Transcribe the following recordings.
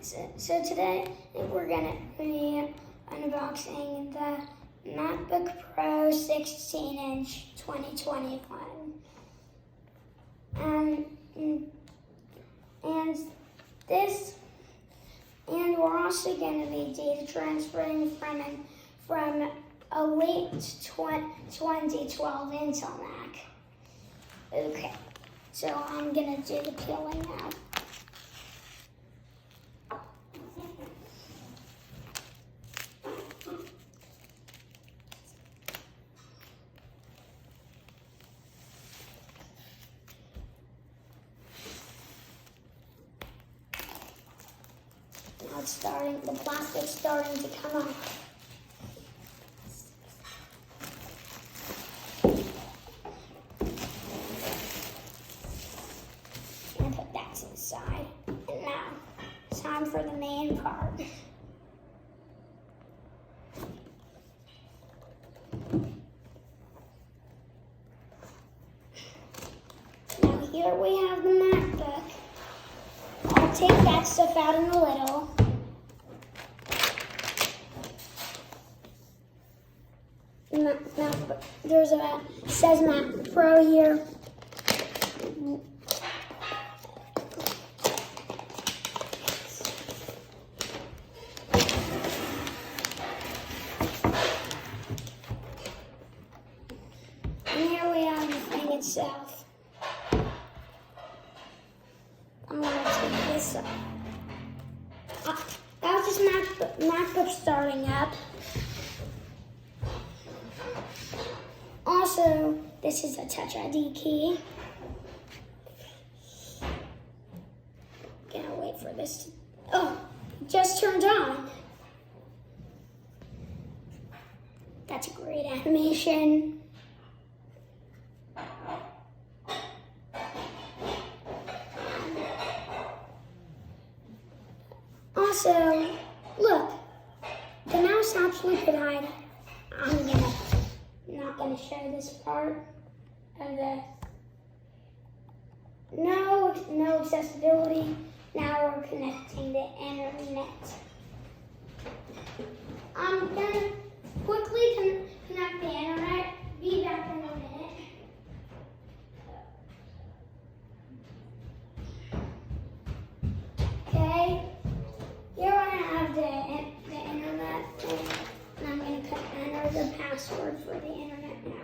So today we're gonna be unboxing the MacBook Pro 16-inch 2021. And we're also gonna be data transferring from a late 2012 Intel Mac. Okay, so I'm gonna do the peeling now. Now it's starting, the plastic's starting to come off. And put that to the side. And now, time for the main part. Now here we have the MacBook. I'll take that stuff out in a little. There's it says MacBook Pro here. And here we have the thing itself. I'm going to take this up. That was just MacBook starting up. Also, this is a Touch ID key. Gonna wait for this to, oh, it just turned on. That's a great animation. Also, look, the mouse actually could hide. I'm not going to show this part of the no accessibility. Now we're connecting the internet. I'm going to quickly connect the internet. Be back in a minute. Okay, here I have the internet, and I'm going to enter the password for the internet now.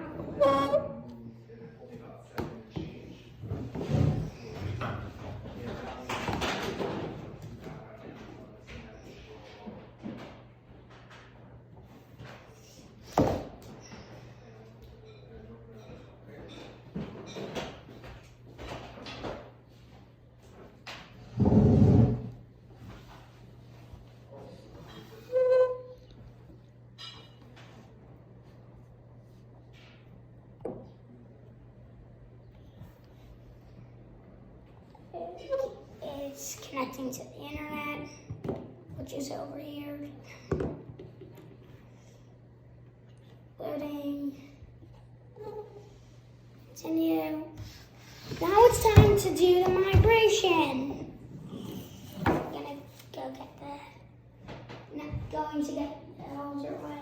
It's connecting to the internet, which is over here. Loading. Continue. Now it's time to do the migration. I'm gonna go get the, not going to get the older one.